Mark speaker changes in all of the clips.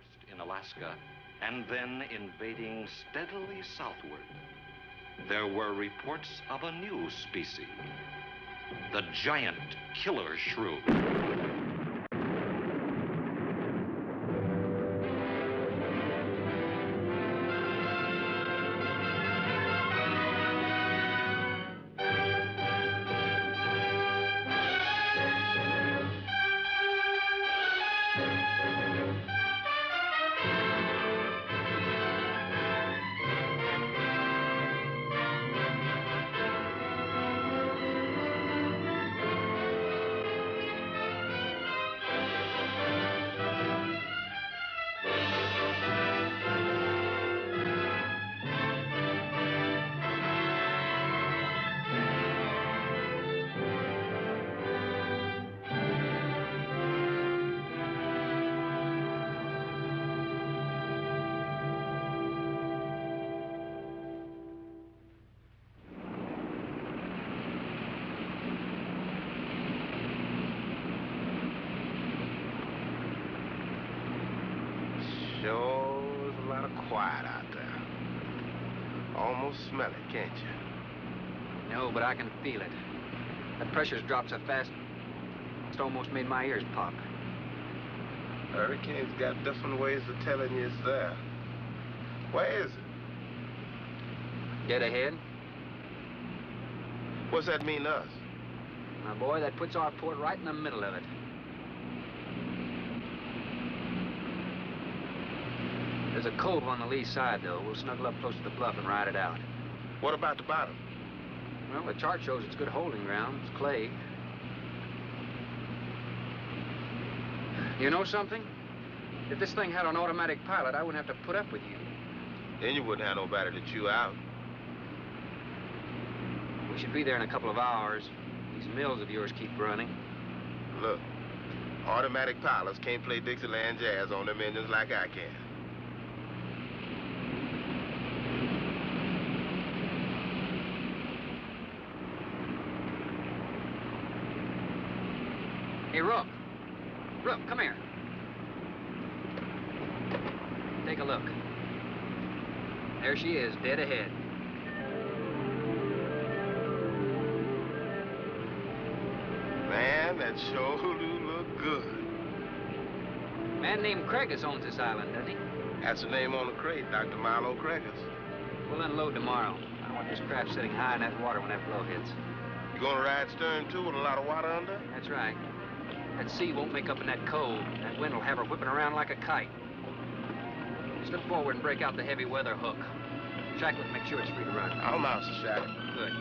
Speaker 1: first in Alaska and then invading steadily southward, there were reports of a new species, the giant killer shrew.
Speaker 2: Sure is a lot of quiet out there. Almost smell it, can't you?
Speaker 3: No, but I can feel it. That pressure's dropped so fast, it's almost made my ears pop.
Speaker 2: Hurricane's got different ways of telling you it's there. Where is it?
Speaker 3: Dead ahead.
Speaker 2: What's that mean to us?
Speaker 3: My boy, that puts our port right in the middle of it. There's a cove on the lee side, though. We'll snuggle up close to the bluff and ride it out.
Speaker 2: What about the bottom?
Speaker 3: Well, the chart shows it's good holding ground. It's clay. You know something? If this thing had an automatic pilot, I wouldn't have to put up with you.
Speaker 2: Then you wouldn't have nobody to chew out.
Speaker 3: We should be there in a couple of hours. These mills of yours keep running.
Speaker 2: Look, automatic pilots can't play Dixieland jazz on them engines like I can.
Speaker 3: Hey, Rook. Rook, come here. Take a look. There she is, dead ahead.
Speaker 2: Man, that sure do look good.
Speaker 3: A man named Craigus owns this island, doesn't he?
Speaker 2: That's the name on the crate, Dr. Milo Craigus.
Speaker 3: We'll unload tomorrow. I don't want this craft sitting high in that water when that blow hits.
Speaker 2: You gonna ride stern, too, with a lot of water under?
Speaker 3: That's right. That sea won't make up in that cove. That wind will have her whipping around like a kite. Slip forward and break out the heavy weather hook. Shackle it, make sure it's free to run.
Speaker 2: I'll mouse the shackle.
Speaker 3: Good.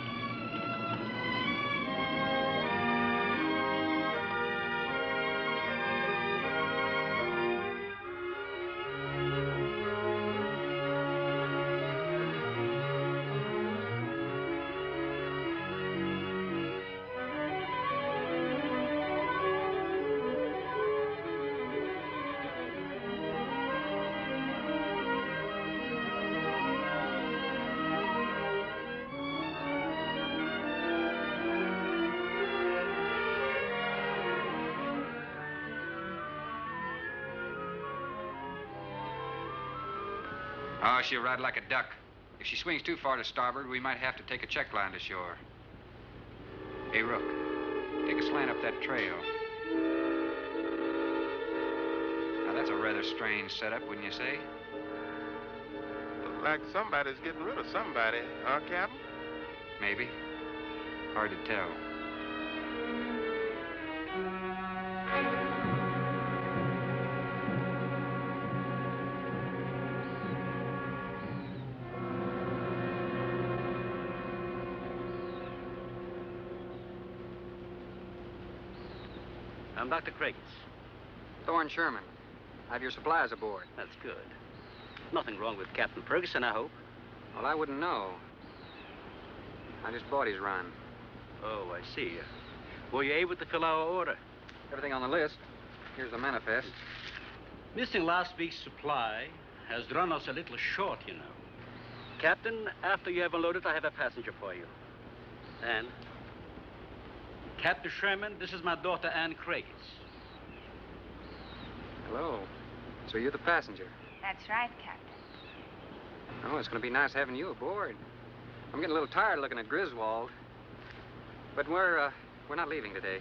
Speaker 3: Oh, she'll ride like a duck. If she swings too far to starboard, we might have to take a check line to shore. Hey, Rook, take a slant up that trail. Now, that's a rather strange setup, wouldn't you say?
Speaker 2: Looks like somebody's getting rid of somebody, huh, Captain?
Speaker 3: Maybe. Hard to tell.
Speaker 4: I'm Dr. Craigus.
Speaker 3: Thorne Sherman. I have your supplies aboard.
Speaker 4: That's good. Nothing wrong with Captain Ferguson, I hope.
Speaker 3: Well, I wouldn't know. I just bought his run.
Speaker 4: Oh, I see. Were you able to fill our order?
Speaker 3: Everything on the list. Here's the manifest.
Speaker 4: Missing last week's supply has run us a little short, you know. Captain, after you have unloaded, I have a passenger for you. Anne? Captain Sherman, this is my daughter, Anne Craigus.
Speaker 3: Hello. So you're the passenger?
Speaker 5: That's right, Captain.
Speaker 3: Oh, it's going to be nice having you aboard. I'm getting a little tired looking at Griswold. But we're not leaving today.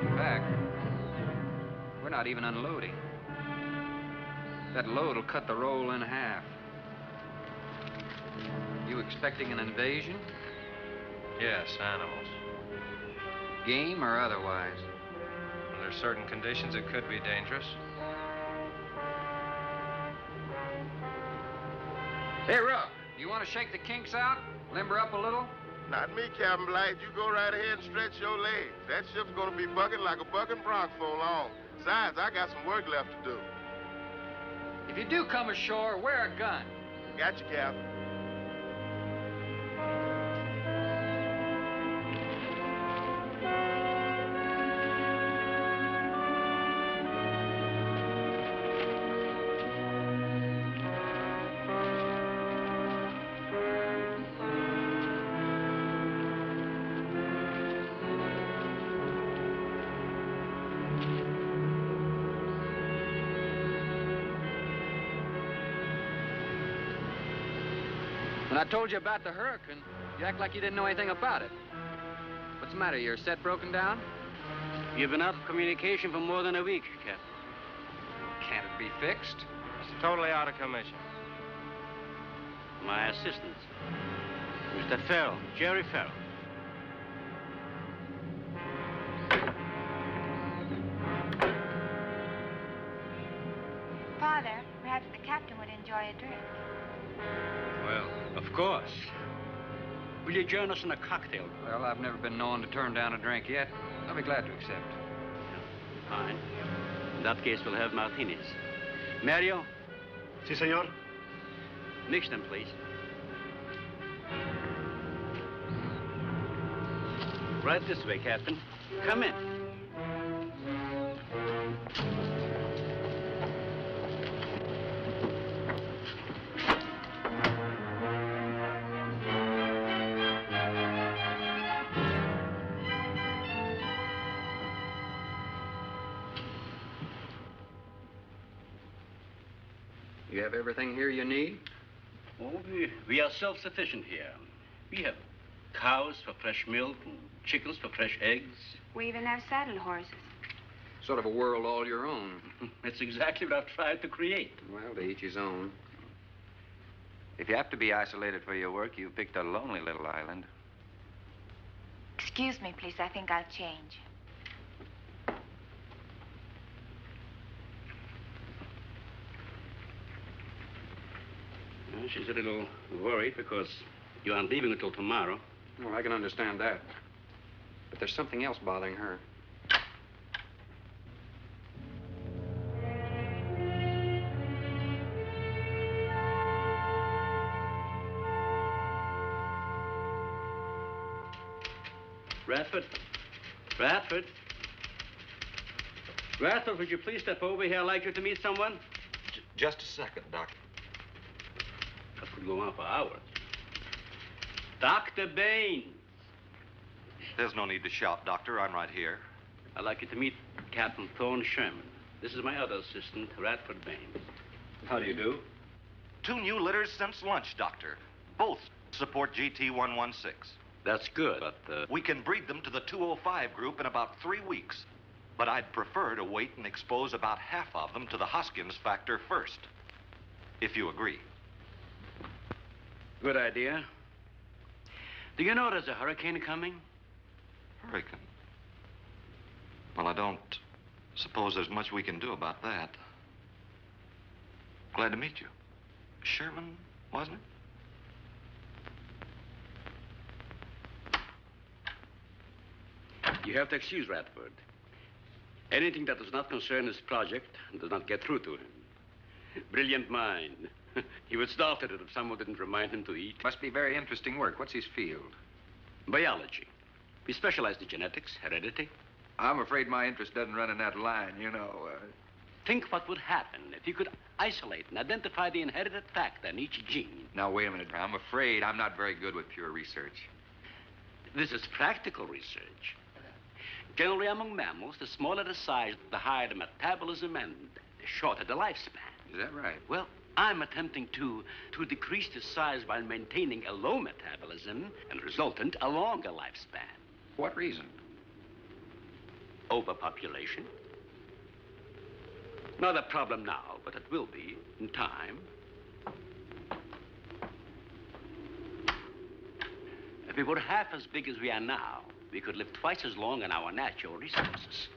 Speaker 3: In fact, we're not even unloading. That load will cut the roll in half. You expecting an invasion?
Speaker 6: Yes, animals.
Speaker 3: Game or otherwise?
Speaker 6: Under certain conditions, it could be dangerous.
Speaker 3: Hey, Ruff, you want to shake the kinks out? Limber up a little?
Speaker 2: Not me, Captain Blight. You go right ahead and stretch your legs. That ship's gonna be bucking like a bucking bronc for long. Besides, I got some work left to do.
Speaker 3: If you do come ashore, wear a gun.
Speaker 2: Got you, Captain.
Speaker 3: When I told you about the hurricane, you act like you didn't know anything about it. What's the matter? Your set broken down?
Speaker 4: You've been out of communication for more than a week, Captain.
Speaker 3: Can't it be fixed?
Speaker 6: It's totally out of commission.
Speaker 4: My assistant, Mr. Farrell, Jerry Farrell.
Speaker 5: Father, perhaps the captain would enjoy a drink.
Speaker 4: Well, of course. Will you join us in a cocktail?
Speaker 3: Well, I've never been known to turn down a drink yet. I'll be glad to accept.
Speaker 4: Fine. In that case, we'll have martinis. Mario,
Speaker 7: Si, senor.
Speaker 4: mix them, please. Right this way, Captain. Come in.
Speaker 3: You have everything here you need?
Speaker 4: Oh, we are self-sufficient here. We have cows for fresh milk and chickens for fresh eggs.
Speaker 5: We even have saddle horses.
Speaker 3: Sort of a world all your own.
Speaker 4: That's exactly what I've tried to create.
Speaker 3: Well, to each his own.
Speaker 8: If you have to be isolated for your work, you've picked a lonely little island.
Speaker 5: Excuse me, please. I think I'll change.
Speaker 4: Well, she's a little worried because you aren't leaving until tomorrow.
Speaker 3: Well, I can understand that. But there's something else bothering her.
Speaker 4: Radford? Radford? Radford, would you please step over here? I'd like you to meet someone.
Speaker 1: Just a second, Doctor.
Speaker 4: That could go on for hours. Dr. Baines.
Speaker 1: There's no need to shout, Doctor. I'm right here.
Speaker 4: I'd like you to meet Captain Thorne Sherman. This is my other assistant, Radford Baines. How do you do?
Speaker 1: 2 new litters since lunch, Doctor. Both support GT-116.
Speaker 4: That's good, but,
Speaker 1: We can breed them to the 205 group in about 3 weeks. But I'd prefer to wait and expose about half of them to the Hoskins factor first. If you agree.
Speaker 4: Good idea. Do you know there's a hurricane coming?
Speaker 1: Hurricane? Well, I don't suppose there's much we can do about that. Glad to meet you. Sherman, wasn't it?
Speaker 4: You have to excuse Radford. Anything that does not concern his project does not get through to him. Brilliant mind. He would start at it if someone didn't remind him to eat.
Speaker 8: Must be very interesting work. What's his field?
Speaker 4: Biology. We specialize in genetics, heredity.
Speaker 8: I'm afraid my interest doesn't run in that line, you know.
Speaker 4: Think what would happen if you could isolate and identify the inherited factor in each gene.
Speaker 8: Now, wait a minute. I'm afraid I'm not very good with pure research.
Speaker 4: This is practical research. Generally, among mammals, the smaller the size, the higher the metabolism and the shorter the lifespan.
Speaker 8: Is that right?
Speaker 4: Well, I'm attempting to decrease the size by maintaining a low metabolism and resultant a longer lifespan.
Speaker 8: What reason?
Speaker 4: Overpopulation. Not a problem now, but it will be in time. If we were half as big as we are now, we could live twice as long on our natural resources.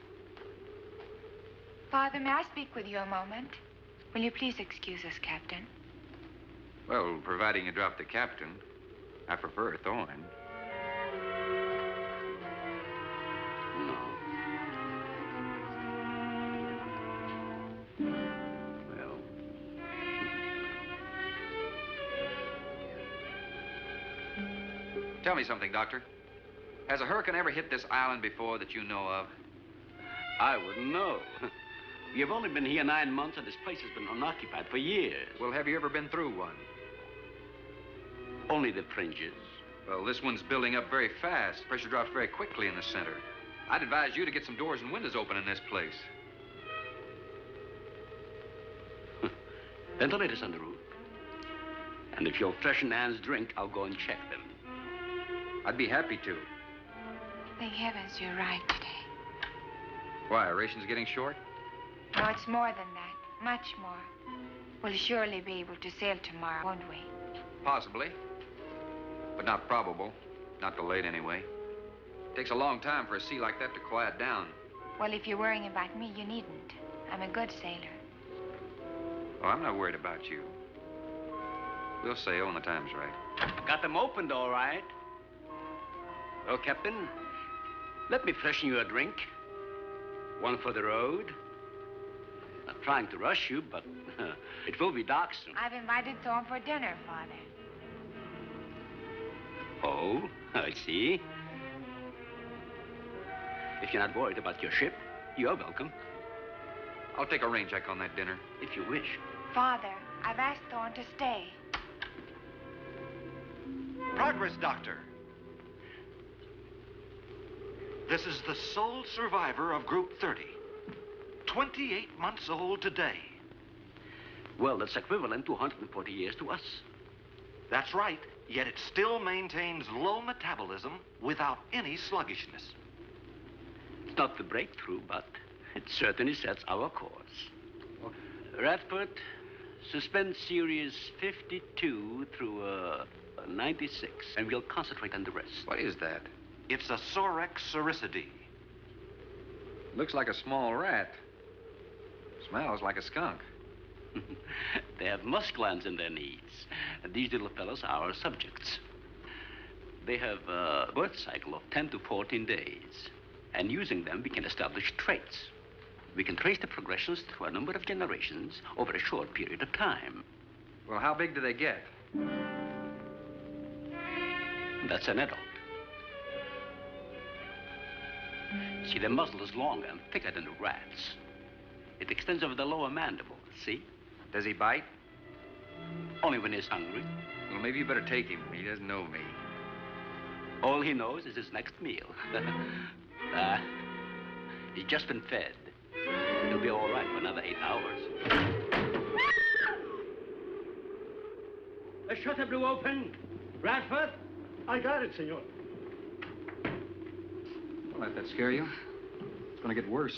Speaker 5: Father, may I speak with you a moment? Will you please excuse us, Captain?
Speaker 8: Well, providing you drop the captain, I prefer a thorn.
Speaker 4: No. Well.
Speaker 8: Tell me something, Doctor. Has a hurricane ever hit this island before that you know of?
Speaker 4: I wouldn't know. You've only been here 9 months, and this place has been unoccupied for years.
Speaker 8: Well, have you ever been through one?
Speaker 4: Only the fringes.
Speaker 8: Well, this one's building up very fast. Pressure drops very quickly in the center. I'd advise you to get some doors and windows open in this place.
Speaker 4: Ventilators on the roof. And if you'll freshen Anne's drink, I'll go and check them.
Speaker 8: I'd be happy to.
Speaker 5: Thank heavens you're right today.
Speaker 8: Why, are rations getting short?
Speaker 5: No, it's more than that. Much more. We'll surely be able to sail tomorrow, won't we?
Speaker 8: Possibly. But not probable. Not delayed, anyway. It takes a long time for a sea like that to quiet down.
Speaker 5: Well, if you're worrying about me, you needn't. I'm a good sailor.
Speaker 8: Oh, I'm not worried about you. We'll sail when the time's right.
Speaker 4: Got them opened, all right. Well, Captain, let me freshen you a drink. One for the road. Not trying to rush you, but it will be dark soon.
Speaker 5: I've invited Thorne for dinner, Father.
Speaker 4: Oh, I see. If you're not worried about your ship, you're welcome.
Speaker 8: I'll take a rain check on that dinner.
Speaker 4: If you wish.
Speaker 5: Father, I've asked Thorne to stay.
Speaker 1: Progress, Doctor. This is the sole survivor of Group 30. 28 months old today.
Speaker 4: Well, that's equivalent to 140 years to us.
Speaker 1: That's right, yet it still maintains low metabolism without any sluggishness.
Speaker 4: It's not the breakthrough, but it certainly sets our course. Radford, suspend series 52 through 96, and we'll concentrate on the rest.
Speaker 8: What is that?
Speaker 1: It's a Sorex cericidae.
Speaker 8: Looks like a small rat. Smells like a skunk.
Speaker 4: They have musk glands in their knees. And these little fellows are our subjects. They have a birth cycle of 10 to 14 days. And using them, we can establish traits. We can trace the progressions through a number of generations over a short period of time.
Speaker 8: Well, how big do they get?
Speaker 4: That's an adult. See, their muzzle is longer and thicker than the rat's. It extends over the lower mandible, see?
Speaker 8: Does he bite?
Speaker 4: Only when he's hungry.
Speaker 8: Well, maybe you better take him. He doesn't know me.
Speaker 4: All he knows is his next meal. He's just been fed. He'll be all right for another 8 hours.
Speaker 7: The shutter blew open. Radford? I got it, senor.
Speaker 8: Don't let that scare you. It's going to get worse.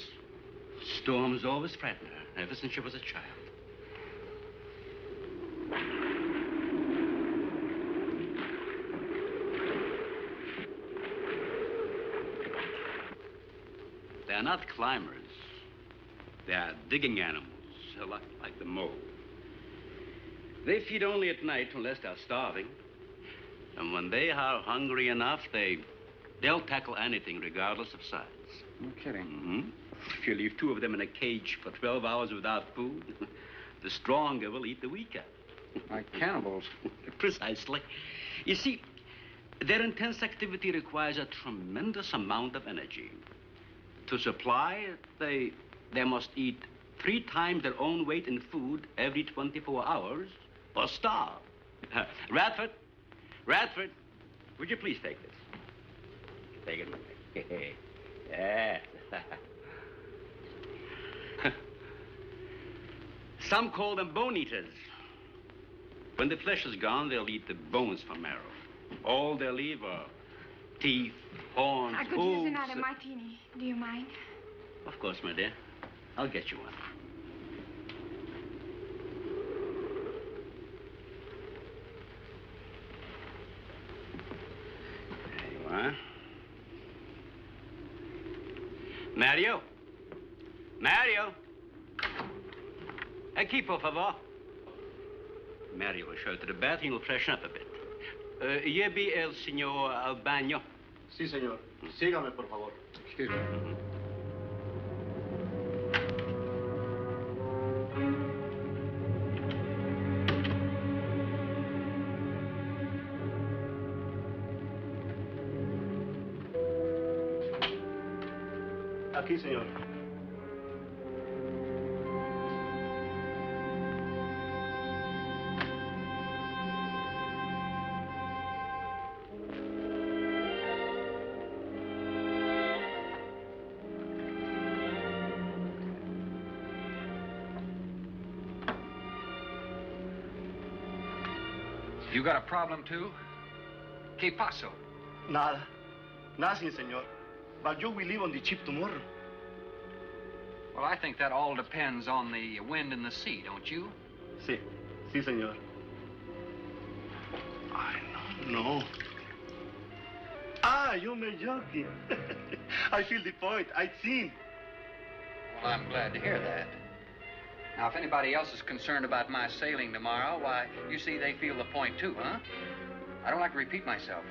Speaker 4: Storms always frighten her, ever since she was a child. They're not climbers. They are digging animals, like the mole. They feed only at night unless they're starving. And when they are hungry enough, they'll tackle anything regardless of size.
Speaker 8: No kidding.
Speaker 4: Mm-hmm. If you leave 2 of them in a cage for 12 hours without food, the stronger will eat the weaker.
Speaker 8: Like cannibals.
Speaker 4: Precisely. You see, their intense activity requires a tremendous amount of energy. To supply it, they must eat 3 times their own weight in food every 24 hours or starve. Radford, would you please take this? Take it. Yeah. Some call them bone eaters. When the flesh is gone, they'll eat the bones for marrow. All they'll leave are teeth, horns,
Speaker 5: I could
Speaker 4: hooves.
Speaker 5: use another martini. Do you mind?
Speaker 4: Of course, my dear. I'll get you one. There you are. Mario? Mario? Aquí, por favor. Mario will show to the bath and he'll freshen up a bit. Lleve el señor al baño.
Speaker 7: Sí, señor. Sígame, por favor.
Speaker 4: Excuse me.
Speaker 7: Aquí, señor.
Speaker 8: You got a problem, too? ¿Qué pasó?
Speaker 7: Nada. Nothing, señor. But you will leave on the ship tomorrow.
Speaker 8: Well, I think that all depends on the wind and the sea, don't you?
Speaker 7: Sí. Sí, señor. I don't know. Ah, you're joking. I feel the point. I've seen.
Speaker 8: Well, I'm glad to hear that. Now, if anybody else is concerned about my sailing tomorrow, why, you see they feel the point, too, huh? I don't like to repeat myself.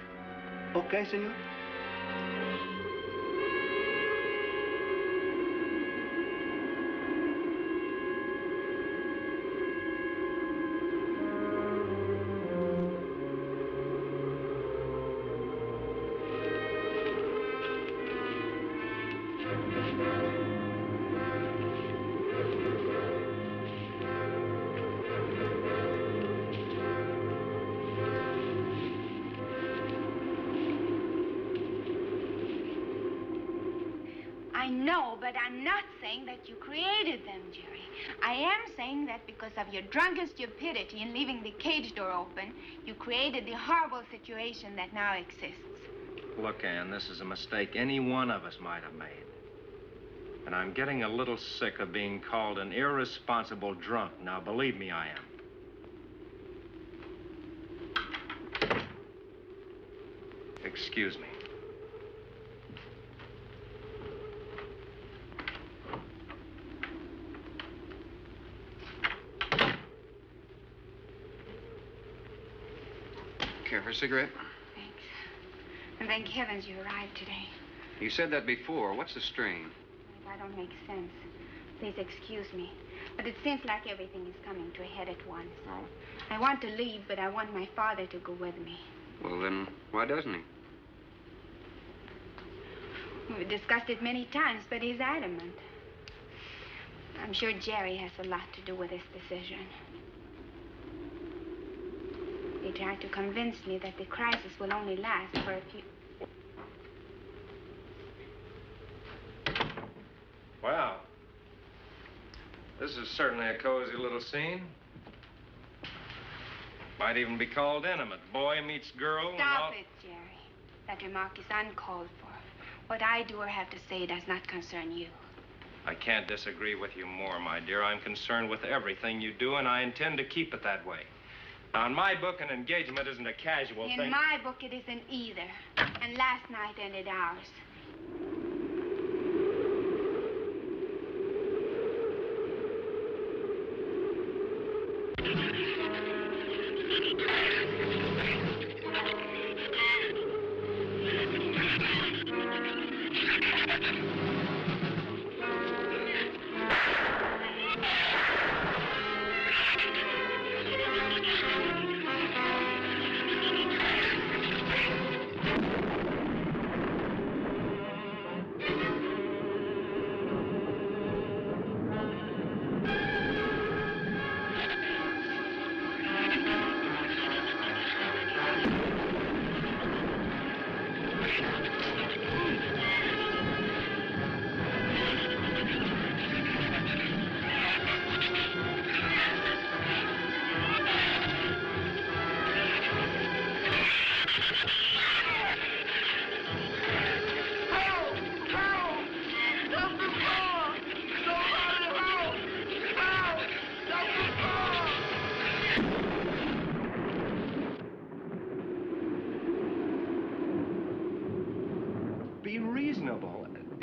Speaker 7: Okay, señor.
Speaker 5: I know, but I'm not saying that you created them, Jerry. I am saying that because of your drunken stupidity in leaving the cage door open, you created the horrible situation that now exists.
Speaker 6: Look, Ann, this is a mistake any one of us might have made. And I'm getting a little sick of being called an irresponsible drunk. Now, believe me, I am. Excuse me.
Speaker 8: Care for a cigarette?
Speaker 5: Thanks. And thank heavens you arrived today.
Speaker 8: You said that before. What's the strain?
Speaker 5: That don't make sense. Please excuse me. But it seems like everything is coming to a head at once.
Speaker 8: Oh?
Speaker 5: I want to leave, but I want my father to go with me.
Speaker 8: Well, then, why doesn't he?
Speaker 5: We've discussed it many times, but he's adamant. I'm sure Jerry has a lot to do with this decision. He tried to convince me that the crisis will only last for a few...
Speaker 6: Wow. This is certainly a cozy little scene. Might even be called intimate. Boy meets girl.
Speaker 5: Stop it, Jerry. That remark is uncalled for. What I do or have to say does not concern you.
Speaker 6: I can't disagree with you more, my dear. I'm concerned with everything you do, and I intend to keep it that way. Now, in my book, an engagement isn't a casual thing.
Speaker 5: In my book, it isn't either. And last night ended ours.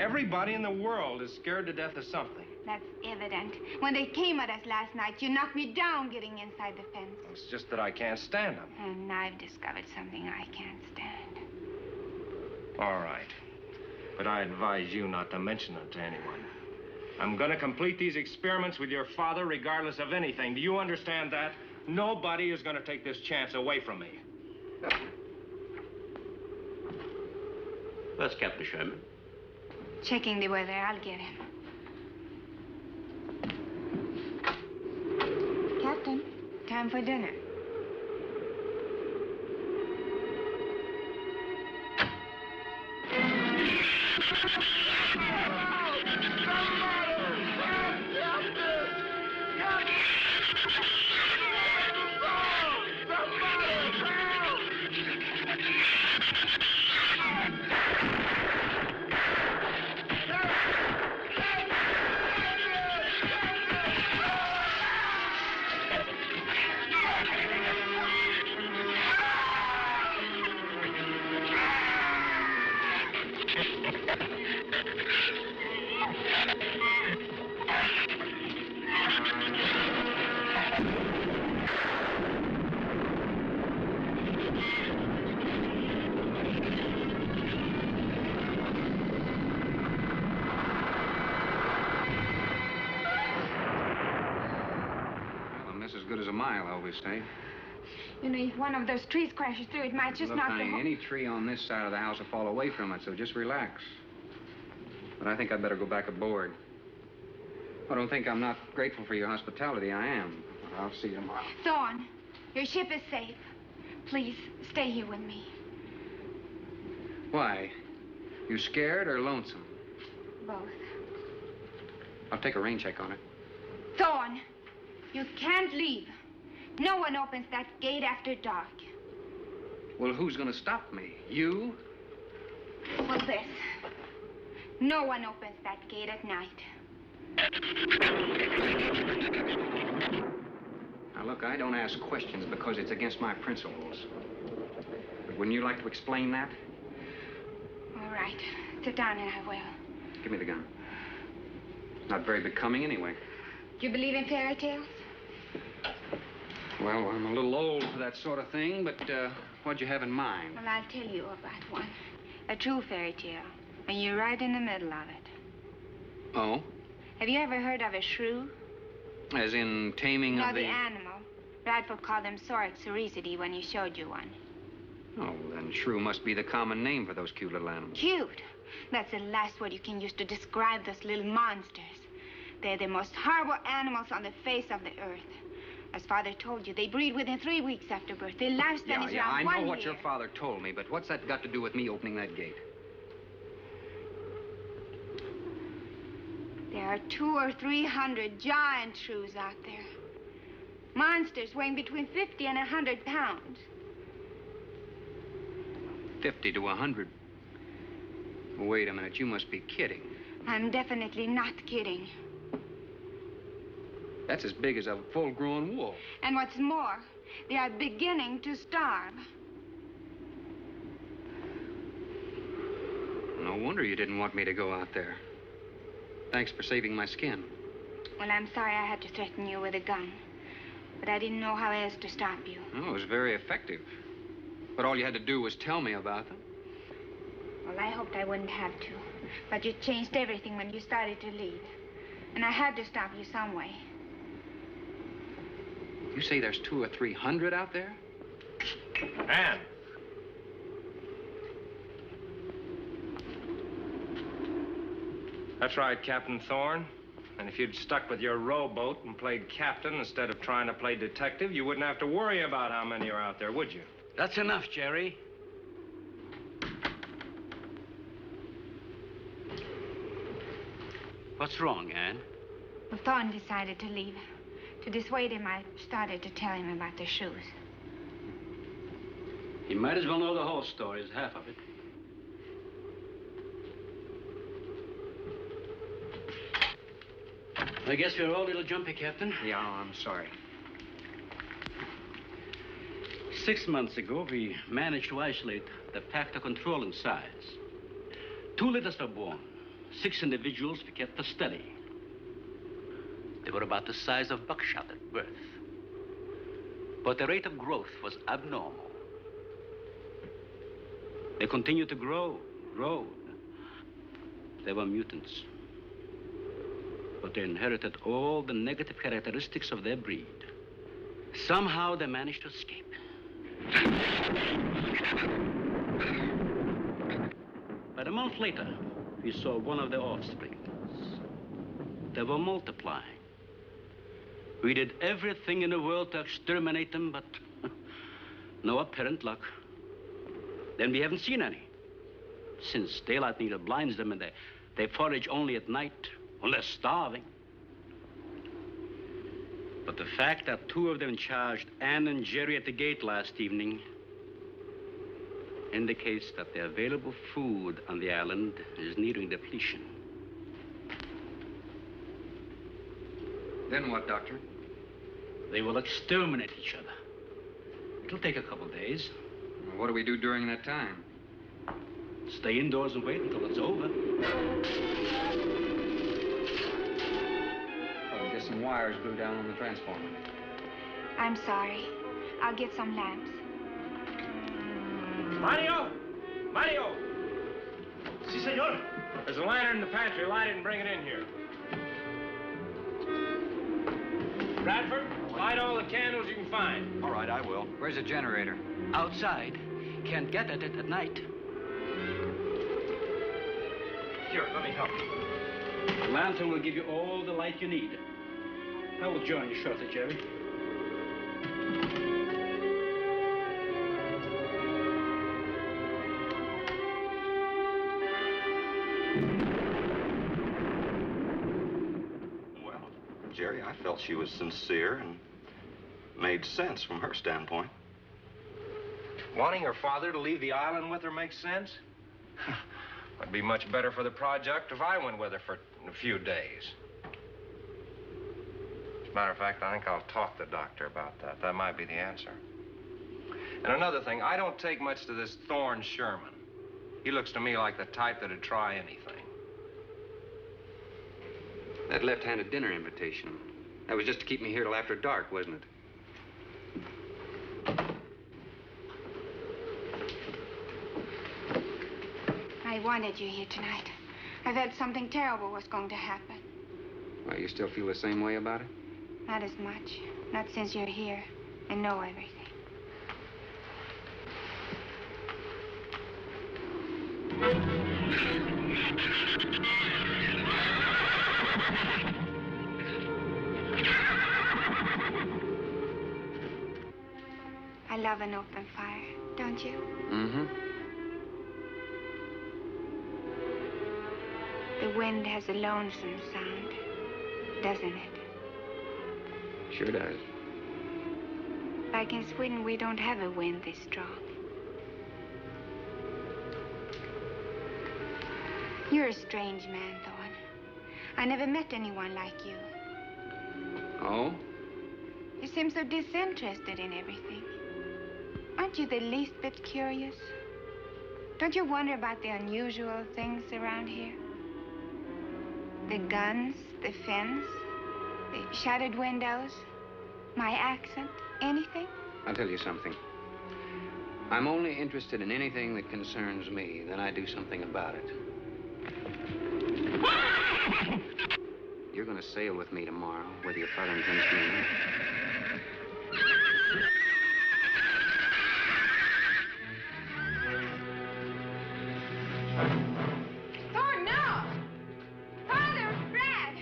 Speaker 6: Everybody in the world is scared to death of something.
Speaker 5: That's evident. When they came at us last night, you knocked me down getting inside the fence.
Speaker 6: It's just that I can't stand them.
Speaker 5: And I've discovered something I can't stand.
Speaker 6: All right. But I advise you not to mention it to anyone. I'm going to complete these experiments with your father regardless of anything. Do you understand that? Nobody is going to take this chance away from me.
Speaker 4: Where's Captain Sherman?
Speaker 5: Checking the weather. I'll get him. Captain, time for dinner.
Speaker 8: Good as a mile, I always say.
Speaker 5: You know, if one of those trees crashes through, it might just
Speaker 8: Look,
Speaker 5: knock
Speaker 8: honey,
Speaker 5: the whole...
Speaker 8: any tree on this side of the house will fall away from it, so just relax. But I think I'd better go back aboard. I don't think I'm not grateful for your hospitality. I am. But I'll see you tomorrow.
Speaker 5: Thorne, your ship is safe. Please, stay here with me.
Speaker 8: Why? You scared or lonesome?
Speaker 5: Both.
Speaker 8: I'll take a rain check on it.
Speaker 5: Thorne, you can't leave. No one opens that gate after dark.
Speaker 8: Well, who's going to stop me? You?
Speaker 5: Well, this. No one opens that gate at night.
Speaker 8: Now, look, I don't ask questions because it's against my principles. But wouldn't you like to explain that?
Speaker 5: All right. Sit down and I will.
Speaker 8: Give me the gun. It's not very becoming anyway.
Speaker 5: Do you believe in fairy tales?
Speaker 8: Well, I'm a little old for that sort of thing, but what'd you have in mind?
Speaker 5: Well, I'll tell you about one. A true fairy tale. And you're right in the middle of it.
Speaker 8: Oh?
Speaker 5: Have you ever heard of a shrew?
Speaker 8: As in taming
Speaker 5: No,
Speaker 8: of the...
Speaker 5: the animal. Bradford called them Sorixoricity when he showed you one.
Speaker 8: Oh, then shrew must be the common name for those cute little animals.
Speaker 5: Cute. That's the last word you can use to describe those little monsters. They're the most horrible animals on the face of the earth. As Father told you, they breed within 3 weeks after birth. Their lifespan is around
Speaker 8: I
Speaker 5: 1
Speaker 8: know
Speaker 5: year.
Speaker 8: what your father told me, but what's that got to do with me opening that gate?
Speaker 5: There are 200 or 300 giant shrews out there. Monsters weighing between 50 and 100 pounds.
Speaker 8: 50 to 100. Wait a minute, you must be kidding.
Speaker 5: I'm definitely not kidding.
Speaker 8: That's as big as a full-grown wolf.
Speaker 5: And what's more, they are beginning to starve.
Speaker 8: No wonder you didn't want me to go out there. Thanks for saving my skin.
Speaker 5: Well, I'm sorry I had to threaten you with a gun. But I didn't know how else to stop you.
Speaker 8: Oh, it was very effective. But all you had to do was tell me about them.
Speaker 5: Well, I hoped I wouldn't have to. But you changed everything when you started to leave. And I had to stop you some way.
Speaker 8: You say there's 200 or 300 out there?
Speaker 6: Anne. That's right, Captain Thorne. And if you'd stuck with your rowboat and played captain instead of trying to play detective, you wouldn't have to worry about how many are out there, would you?
Speaker 4: That's enough, Jerry. What's wrong, Anne?
Speaker 5: Well, Thorne decided to leave. To dissuade him, I started to tell him about the shoes.
Speaker 4: He might as well know the whole story as half of it. I guess we're all a little jumpy, Captain.
Speaker 8: Yeah, I'm sorry.
Speaker 4: 6 months ago, we managed to isolate the pack to control in size. 2 litters are born. 6 individuals we kept for study. They were about the size of buckshot at birth. But the rate of growth was abnormal. They continued to grow. They were mutants. But they inherited all the negative characteristics of their breed. Somehow they managed to escape. But a month later, we saw one of their offspring. They were multiplying. We did everything in the world to exterminate them, but no apparent luck. Then we haven't seen any. Since daylight neither blinds them and they forage only at night, unless starving. But the fact that 2 of them charged Ann and Jerry at the gate last evening indicates that the available food on the island is nearing depletion.
Speaker 8: Then what, Doctor?
Speaker 4: They will exterminate each other. It'll take a couple days.
Speaker 8: What do we do during that time?
Speaker 4: Stay indoors and wait until it's over.
Speaker 8: Probably get some wires glued down on the transformer.
Speaker 5: I'm sorry. I'll get some lamps.
Speaker 6: Mario! Mario!
Speaker 7: Si, senor.
Speaker 6: There's a lantern in the pantry. Light it and bring it in here. Bradford, light all the candles you can find.
Speaker 1: All right, I will.
Speaker 8: Where's the generator?
Speaker 4: Outside. Can't get at it at night.
Speaker 6: Here, let me help you.
Speaker 4: The lantern will give you all the light you need. I will join you shortly, Jerry.
Speaker 1: Well, Jerry, I felt she was sincere and made sense from her standpoint.
Speaker 6: Wanting her father to leave the island with her makes sense? It'd be much better for the project if I went with her for a few days. As a matter of fact, I think I'll talk to the doctor about that. That might be the answer. And another thing, I don't take much to this Thorne Sherman. He looks to me like the type that'd try anything.
Speaker 8: That left-handed dinner invitation. That was just to keep me here till after dark, wasn't it?
Speaker 5: I wanted you here tonight. I thought something terrible was going to happen.
Speaker 8: Well, you still feel the same way about it?
Speaker 5: Not as much. Not since you're here and know everything. I love an open fire, don't you?
Speaker 8: Mm-hmm.
Speaker 5: The wind has a lonesome sound, doesn't it?
Speaker 8: Sure does.
Speaker 5: Like in Sweden, we don't have a wind this strong. You're a strange man, Thorne. I never met anyone like you.
Speaker 8: Oh?
Speaker 5: You seem so disinterested in everything. Aren't you the least bit curious? Don't you wonder about the unusual things around here? The guns, the fence, the shattered windows, my accent, anything?
Speaker 8: I'll tell you something. I'm only interested in anything that concerns me. Then I do something about it. You're going to sail with me tomorrow, whether your father intends to or not.
Speaker 5: Thorne, no! Father, Brad!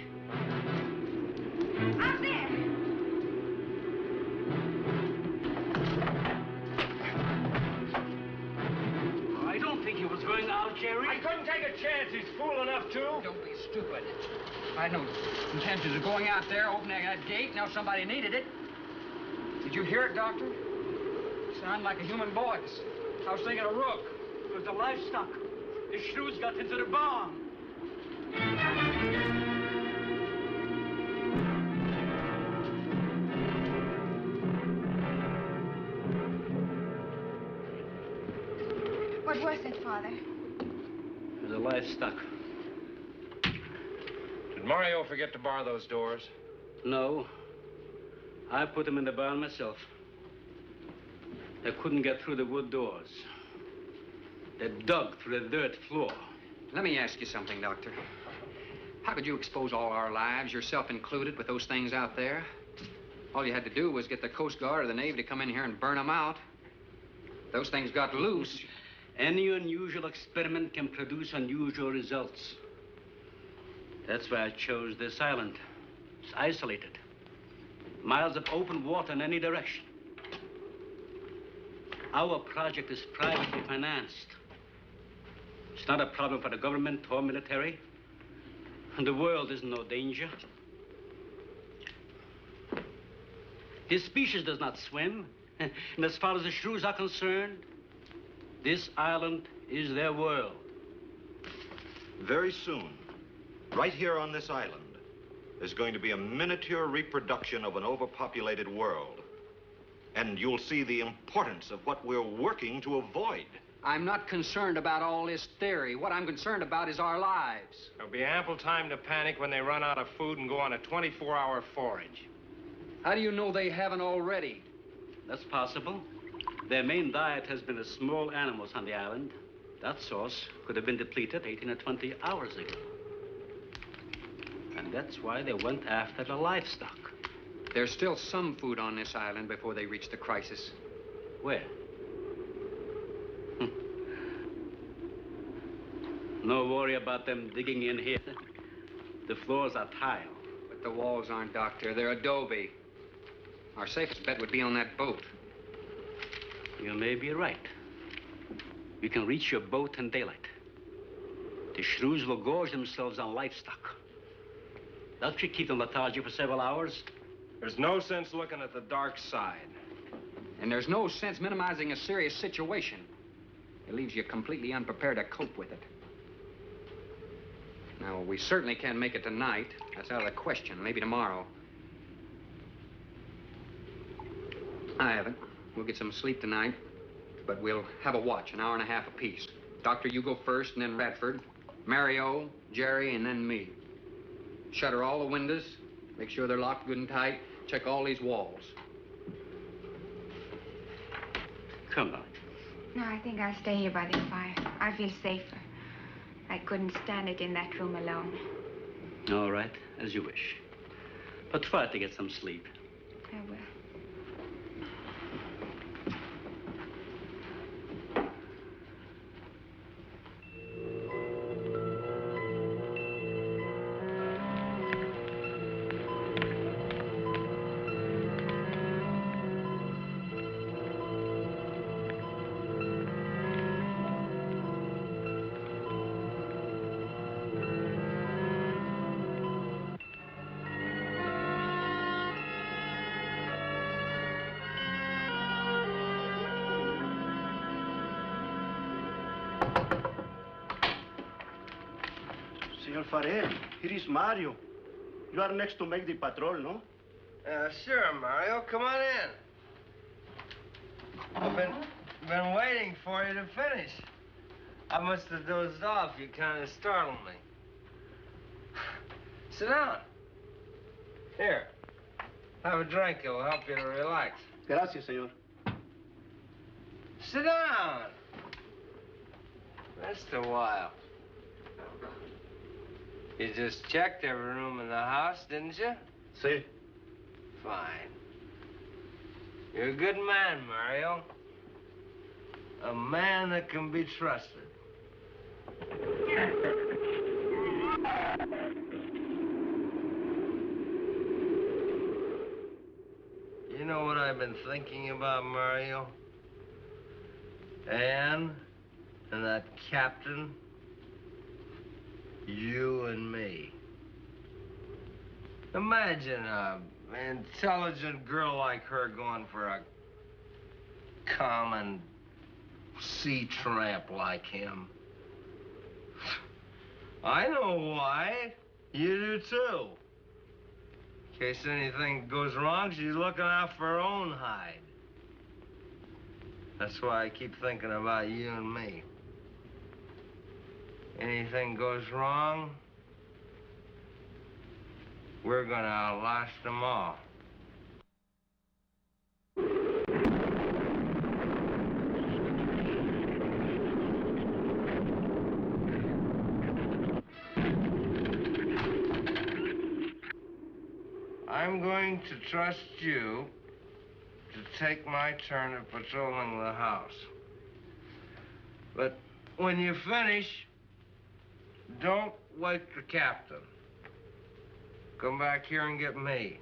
Speaker 5: Out there!
Speaker 4: I don't think he was going out, Jerry.
Speaker 6: I couldn't take a chance. He's fool enough to.
Speaker 8: Don't be stupid. I had no intentions of going out there, opening that gate. Now somebody needed it. Did you hear it, Doctor? Sounded like a human voice. I was thinking of Rook.
Speaker 4: It was the livestock. The shrews got into the barn.
Speaker 5: What was it, Father?
Speaker 4: It was the livestock.
Speaker 6: Did Mario forget to bar those doors?
Speaker 4: No. I put them in the barn myself. They couldn't get through the wood doors. They dug through the dirt floor.
Speaker 8: Let me ask you something, Doctor. How could you expose all our lives, yourself included, with those things out there? All you had to do was get the Coast Guard or the Navy to come in here and burn them out. Those things got loose.
Speaker 4: Any unusual experiment can produce unusual results. That's why I chose this island. It's isolated. Miles of open water in any direction. Our project is privately financed. It's not a problem for the government or military. And the world is in no danger. This species does not swim. And as far as the shrews are concerned, this island is their world.
Speaker 1: Very soon, right here on this island, there's going to be a miniature reproduction of an overpopulated world. And you'll see the importance of what we're working to avoid.
Speaker 8: I'm not concerned about all this theory. What I'm concerned about is our lives.
Speaker 6: There'll be ample time to panic when they run out of food and go on a 24-hour forage.
Speaker 8: How do you know they haven't already?
Speaker 4: That's possible. Their main diet has been the small animals on the island. That source could have been depleted 18 or 20 hours ago. And that's why they went after the livestock.
Speaker 8: There's still some food on this island before they reach the crisis.
Speaker 4: Where? No worry about them digging in here. The floors are tile.
Speaker 8: But the walls aren't, Doctor. They're adobe. Our safest bet would be on that boat.
Speaker 4: You may be right. You can reach your boat in daylight. The shrews will gorge themselves on livestock. That should keep them lethargic for several hours.
Speaker 6: There's no sense looking at the dark side.
Speaker 8: And there's no sense minimizing a serious situation. It leaves you completely unprepared to cope with it. Now, we certainly can't make it tonight. That's out of the question. Maybe tomorrow. I haven't. We'll get some sleep tonight, but we'll have a watch, an hour and a half apiece. Doctor, you go first, and then Radford, Mario, Jerry, and then me. Shutter all the windows. Make sure they're locked good and tight. Check all these walls.
Speaker 4: Come on.
Speaker 5: No, I think I'll stay here by the fire. I feel safer. I couldn't stand it in that room alone.
Speaker 4: All right, as you wish. But try to get some sleep.
Speaker 5: I will.
Speaker 7: Senor Farrell, here is Mario. You are next to make the patrol, no?
Speaker 9: Sure, Mario. Come on in. I've been waiting for you to finish. I must have dozed off. You kind of startled me. Sit down. Here. Have a drink. It'll help you to relax.
Speaker 7: Gracias, senor.
Speaker 9: Sit down. Just a while. You just checked every room in the house, didn't you?
Speaker 7: Sí.
Speaker 9: Fine. You're a good man, Mario. A man that can be trusted. You know what I've been thinking about, Mario? Anne and that captain. You and me. Imagine an intelligent girl like her going for a common sea tramp like him. I know why. You do too. In case anything goes wrong, she's looking out for her own hide. That's why I keep thinking about you and me. Anything goes wrong, we're gonna outlast them all. I'm going to trust you to take my turn at patrolling the house. But when you finish, don't wake the captain. Come back here and get me.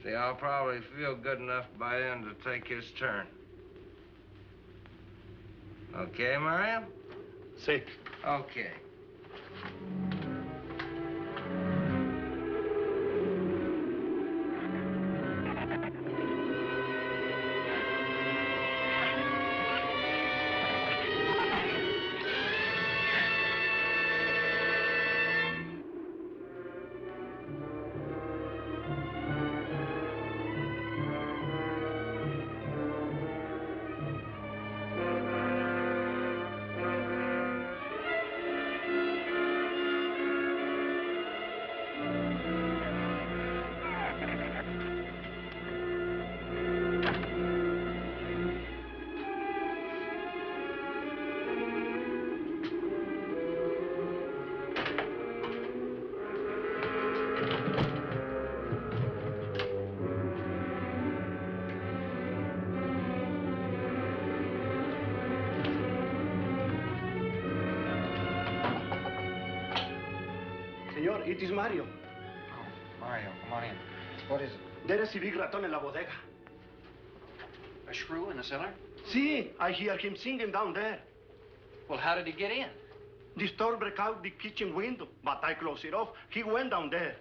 Speaker 9: See, I'll probably feel good enough by then to take his turn. Okay, Mario?
Speaker 7: Sí.
Speaker 9: Okay.
Speaker 7: Señor, it is Mario.
Speaker 8: Oh, Mario, come on in. What is it?
Speaker 7: There is a big raton in la bodega.
Speaker 8: A shrew in the cellar?
Speaker 7: See, I hear him singing down there.
Speaker 8: Well, how did he get in?
Speaker 7: The store break out the kitchen window, but I close it off. He went down there.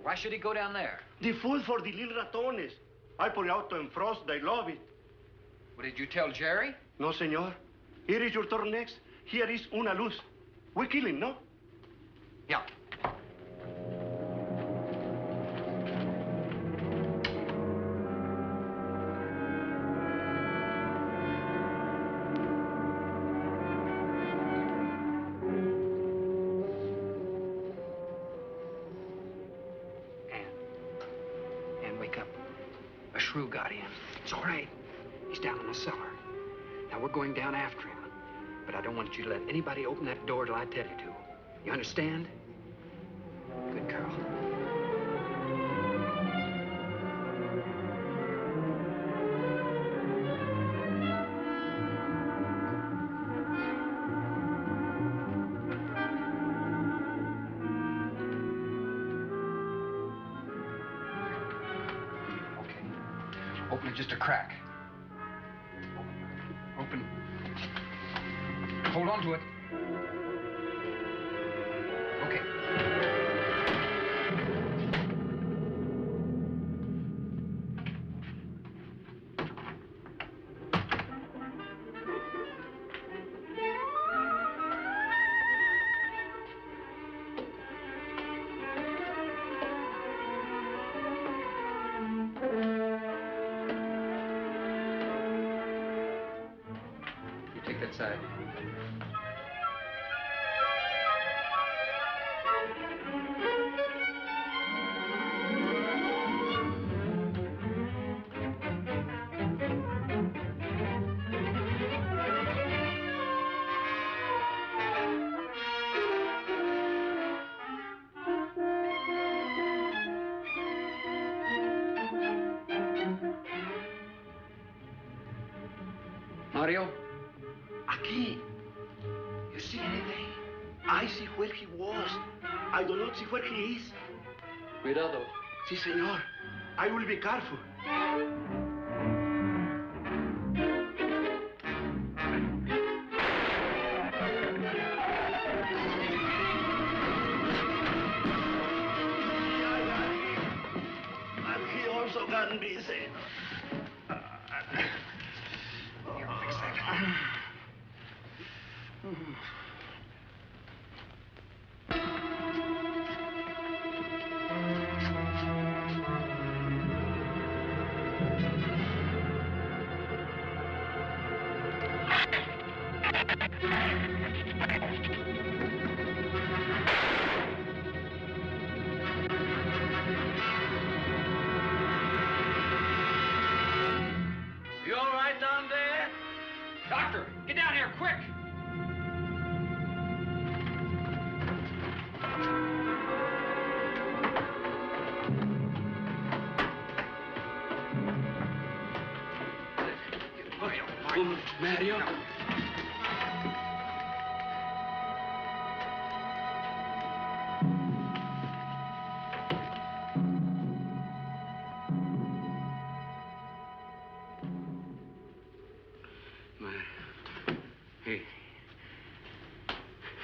Speaker 8: Why should he go down there?
Speaker 7: The food for the little ratones. I put it out to frost. They love it.
Speaker 8: What, did you tell Jerry?
Speaker 7: No, senor. Here is your turn next. Here is una luz. We kill him, no?
Speaker 8: Yeah. Ann, wake up. A shrew got in. It's all right. He's down in the cellar. Now, we're going down after him. But I don't want you to let anybody open that door till I tell you to. You understand? Good girl. Okay. Open it just a crack. Open. Hold on to it. Okay. You take that side. Mario?
Speaker 7: Aquí. You see anything? I see where he was. I do not see where he is.
Speaker 8: Cuidado.
Speaker 7: Si, senor. I will be careful. And he also got me, senor.
Speaker 8: Here, I'll fix that.
Speaker 4: Oh, Mario.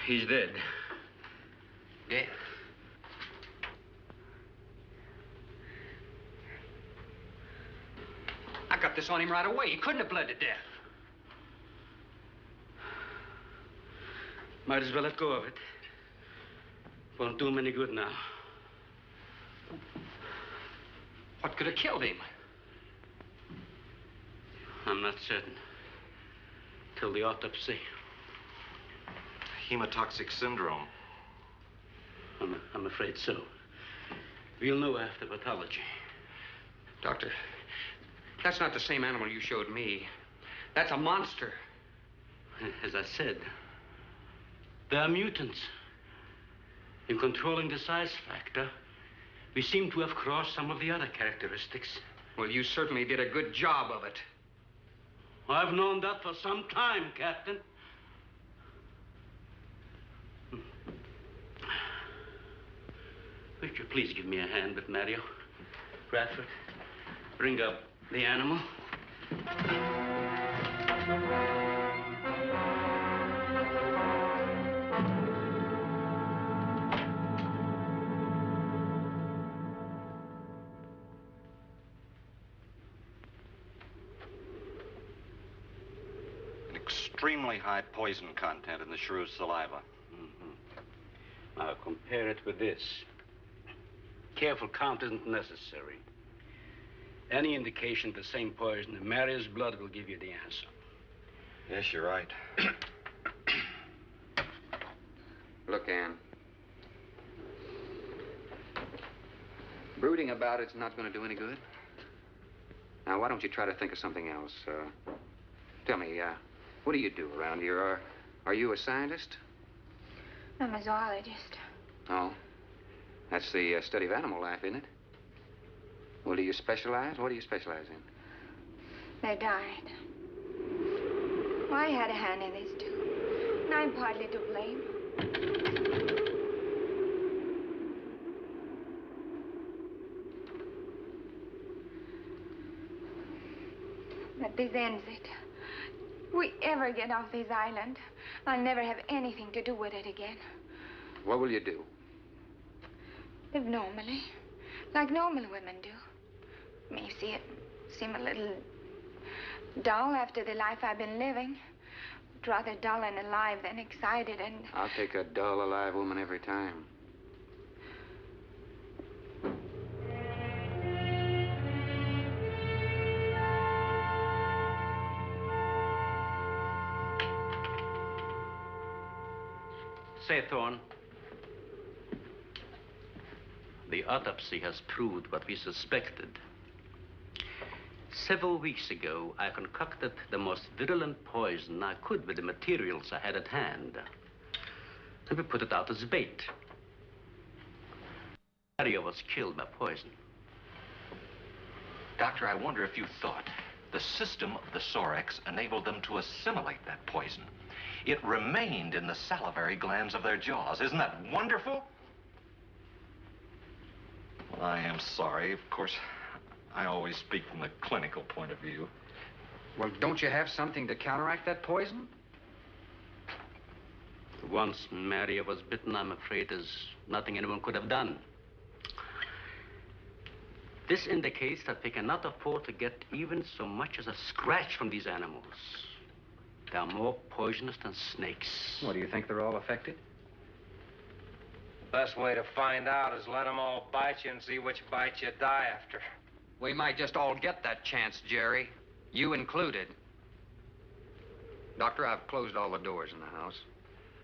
Speaker 8: He's dead.
Speaker 3: Dead? I got this on him right away. He couldn't have bled to death.
Speaker 4: Might as well let go of it. Won't do him any good now.
Speaker 3: What could have killed him?
Speaker 4: I'm not certain. Till the autopsy.
Speaker 1: Hemotoxic syndrome.
Speaker 4: I'm afraid so. We'll know after pathology.
Speaker 8: Doctor, that's not the same animal you showed me. That's a monster.
Speaker 4: As I said, they are mutants. In controlling the size factor, we seem to have crossed some of the other characteristics.
Speaker 8: Well, you certainly did a good job of it.
Speaker 4: I've known that for some time, Captain. Would you please give me a hand with Mario? Bradford, bring up the animal.
Speaker 1: An extremely high poison content in the shrew's saliva.
Speaker 4: Now compare it with this. Careful count isn't necessary. Any indication of the same poison in Mario's blood will give you the answer.
Speaker 1: Yes, you're right.
Speaker 8: Look, Ann. Brooding about it's not going to do any good. Now, why don't you try to think of something else? Tell me, what do you do around here? Are you a scientist?
Speaker 5: I'm a zoologist.
Speaker 8: Oh. That's the study of animal life, isn't it? Well, do you specialize? What do you specialize in?
Speaker 5: They died. Well, I had a hand in this, too. And I'm partly to blame. But this ends it. If we ever get off this island, I'll never have anything to do with it again.
Speaker 8: What will you do?
Speaker 5: Live normally, like normal women do. May see it seem a little dull after the life I've been living. But rather dull and alive than excited and...
Speaker 8: I'll take a dull, alive woman every time.
Speaker 4: Say, Thorne, the autopsy has proved what we suspected. Several weeks ago, I concocted the most virulent poison I could with the materials I had at hand. And we put it out as bait. Mario was killed by poison.
Speaker 1: Doctor, I wonder if you thought the system of the Sorex enabled them to assimilate that poison. It remained in the salivary glands of their jaws. Isn't that wonderful? Well, I am sorry. Of course, I always speak from the clinical point of view.
Speaker 8: Well, don't you have something to counteract that poison?
Speaker 4: Once Mario was bitten, I'm afraid there's nothing anyone could have done. This indicates that we cannot afford to get even so much as a scratch from these animals. They are more poisonous than snakes.
Speaker 8: What, do you think they're all affected?
Speaker 9: Best way to find out is let them all bite you and see which bite you die after.
Speaker 8: We might just all get that chance, Jerry. You included. Doctor, I've closed all the doors in the house.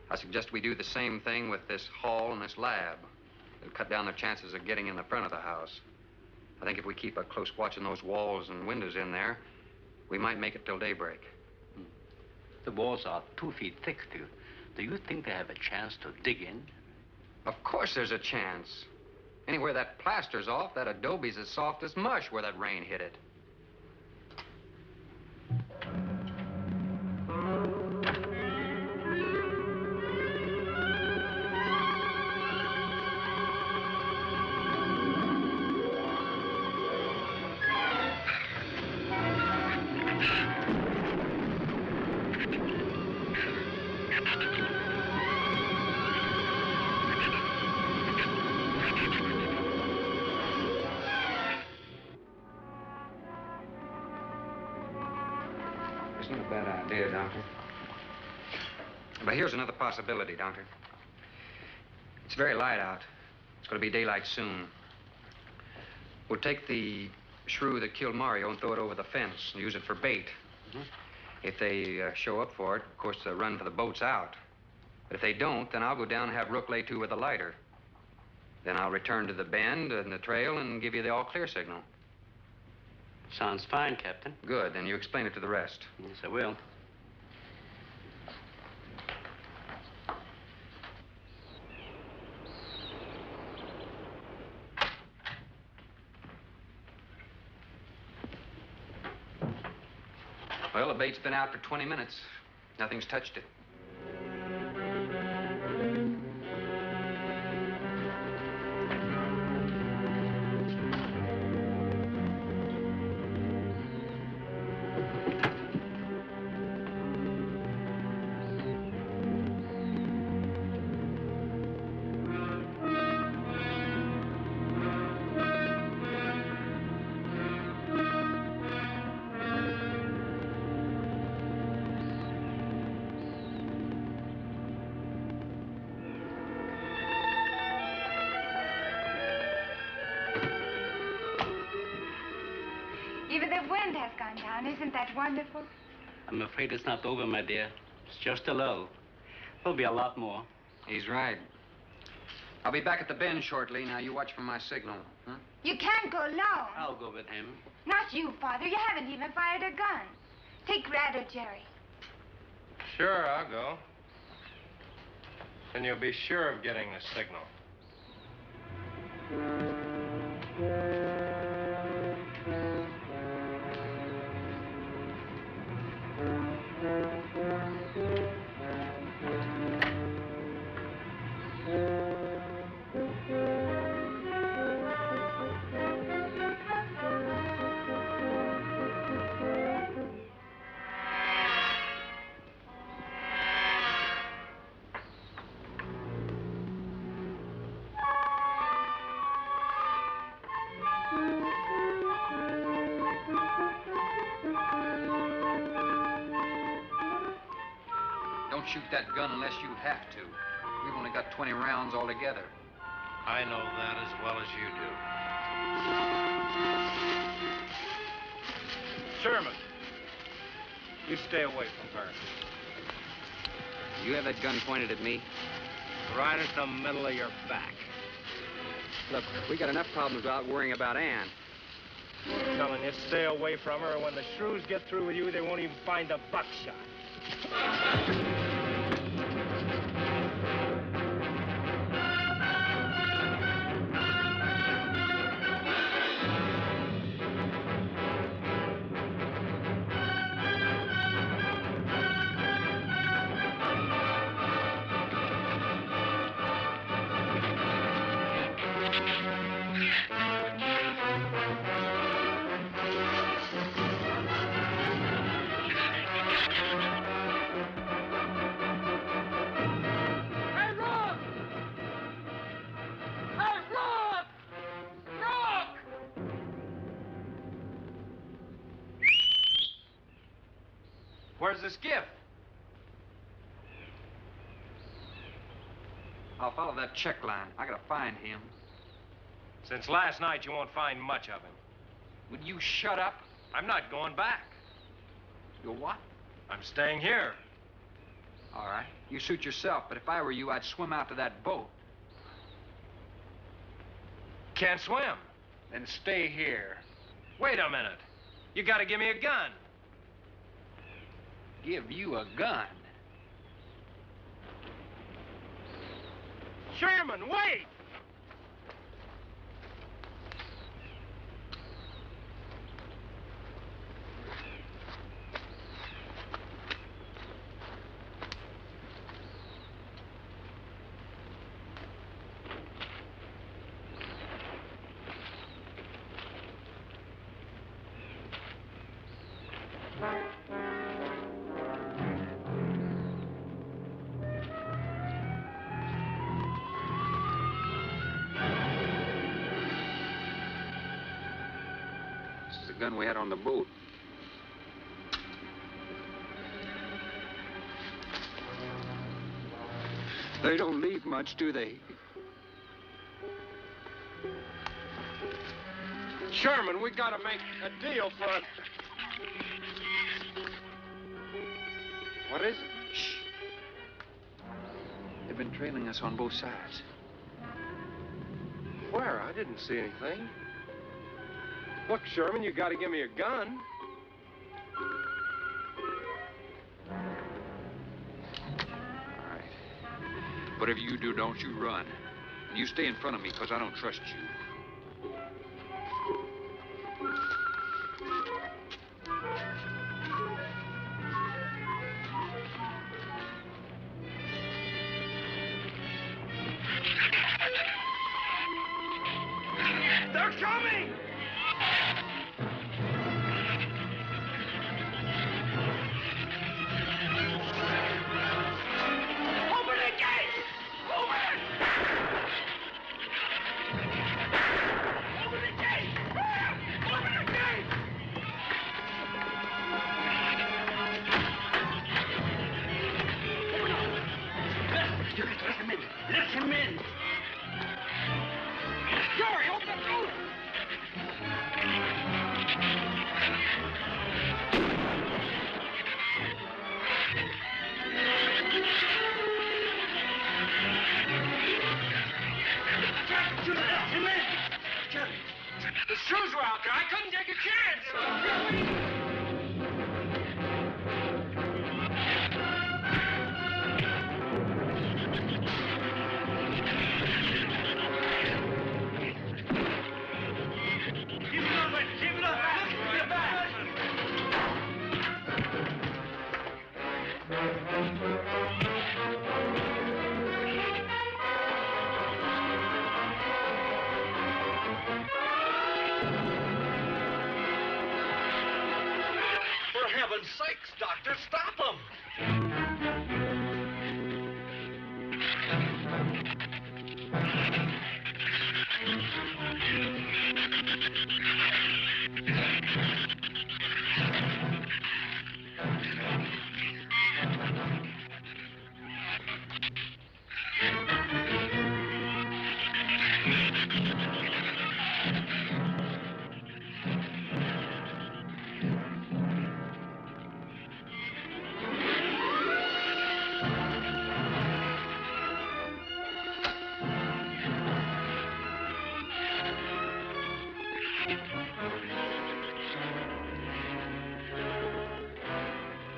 Speaker 8: I suggest we do the same thing with this hall and this lab. It'll cut down the chances of getting in the front of the house. I think if we keep a close watch on those walls and windows in there, we might make it till daybreak.
Speaker 4: The walls are 2 feet thick. Do you think they have a chance to dig in?
Speaker 8: Of course there's a chance. Anywhere that plaster's off, that adobe's as soft as mush where that rain hit it. Isn't a bad idea, Doctor. But here's another possibility, Doctor. It's very light out. It's going to be daylight soon. We'll take the shrew that killed Mario and throw it over the fence and use it for bait. If they show up for it, of course, they'll run for the boats out. But if they don't, then I'll go down and have Rook lay to with a lighter. Then I'll return to the bend and the trail and give you the all-clear signal.
Speaker 4: Sounds fine, Captain.
Speaker 8: Good. Then you explain it to the rest.
Speaker 4: Yes, I will.
Speaker 8: Well, the bait's been out for 20 minutes. Nothing's touched it.
Speaker 5: Even the wind has gone down. Isn't that wonderful?
Speaker 4: I'm afraid it's not over, my dear. It's just a lull. There'll be a lot more.
Speaker 8: He's right. I'll be back at the bend shortly. Now, you watch for my signal. Huh?
Speaker 5: You can't go alone.
Speaker 4: I'll go with him.
Speaker 5: Not you, Father. You haven't even fired a gun. Take Red or Jerry.
Speaker 6: Sure, I'll go. Then you'll be sure of getting the signal.
Speaker 8: Don't shoot that gun unless you have to. We've only got 20 rounds altogether.
Speaker 6: I know that as well as you do. Sherman, you stay away from her.
Speaker 8: You have that gun pointed at me?
Speaker 6: Right at the middle of your back.
Speaker 8: Look, we got enough problems without worrying about Ann.
Speaker 6: I'm telling you, stay away from her, or when the shrews get through with you, they won't even find the buckshot.
Speaker 8: Where's the skiff? I'll follow that check line. I gotta find him.
Speaker 6: Since last night, you won't find much of him.
Speaker 8: Would you shut up?
Speaker 6: I'm not going back.
Speaker 8: You're what?
Speaker 6: I'm staying here.
Speaker 8: All right. You suit yourself, but if I were you, I'd swim out to that boat.
Speaker 6: Can't swim.
Speaker 8: Then stay here.
Speaker 6: Wait a minute. You gotta give me a gun.
Speaker 8: Give you a gun?
Speaker 6: Sherman, wait!
Speaker 8: This is the gun we had on the boat. They don't leave much, do they?
Speaker 6: Sherman, we gotta make a deal for it. What is it?
Speaker 8: Shh. They've been trailing us on both sides.
Speaker 6: Where? I didn't see anything. Look, Sherman, you gotta give me a gun.
Speaker 8: All right. Whatever you do, don't you run. And you stay in front of me, because I don't trust you.
Speaker 7: They're coming! Open the gate! Open it! Open the gate! Open the gate! You can let him in. Let him in. Jerry, open the door! Jerry, let him in! Jerry, the Shrews were out there. I couldn't take a chance. Keep it up, man. Keep it up. Get back. For heaven's sakes, Doctor, stop them!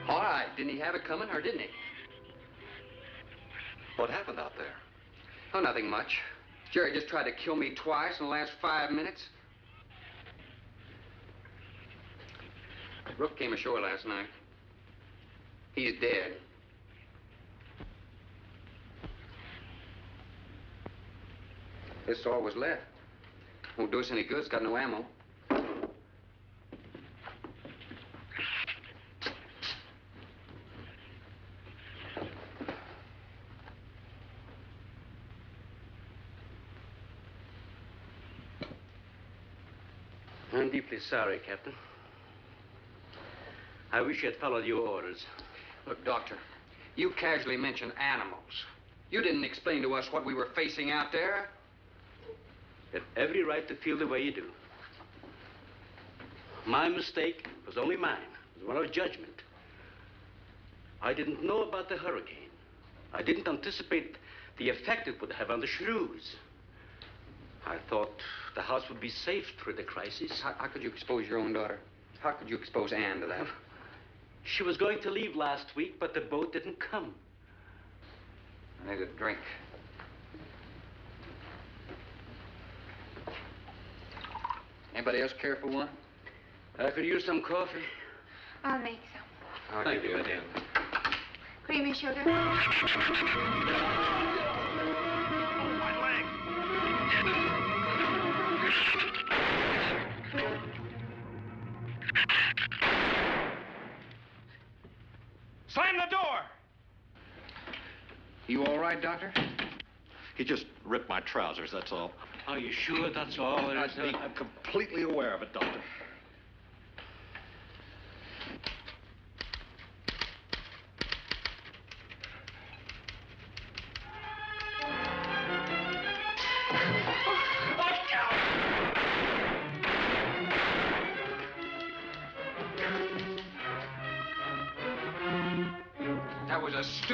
Speaker 8: All right. Didn't he have it coming, or didn't he?
Speaker 1: What happened out there?
Speaker 8: Oh, nothing much. Jerry just tried to kill me twice in the last 5 minutes. Brooke came ashore last night. He's dead. This is all was left. Won't do us any good. It's got no ammo.
Speaker 4: I'm deeply sorry, Captain. I wish you had followed your orders.
Speaker 8: Look, Doctor, you casually mentioned animals. You didn't explain to us what we were facing out there.
Speaker 4: You have every right to feel the way you do. My mistake was only mine. It was one of judgment. I didn't know about the hurricane. I didn't anticipate the effect it would have on the Shrews. I thought the house would be safe through the crisis.
Speaker 8: How could you expose your own daughter? How could you expose Anne to that?
Speaker 4: She was going to leave last week, but the boat didn't come.
Speaker 8: I need a drink. Anybody else care for one?
Speaker 4: I could use some coffee.
Speaker 5: I'll make some.
Speaker 4: Thank you, madam.
Speaker 5: Creamy sugar?
Speaker 7: My leg. Slam the door!
Speaker 8: You all right, Doctor?
Speaker 1: He just ripped my trousers, that's all.
Speaker 4: Are you sure that's all there is?
Speaker 1: I'm completely aware of it, Doctor.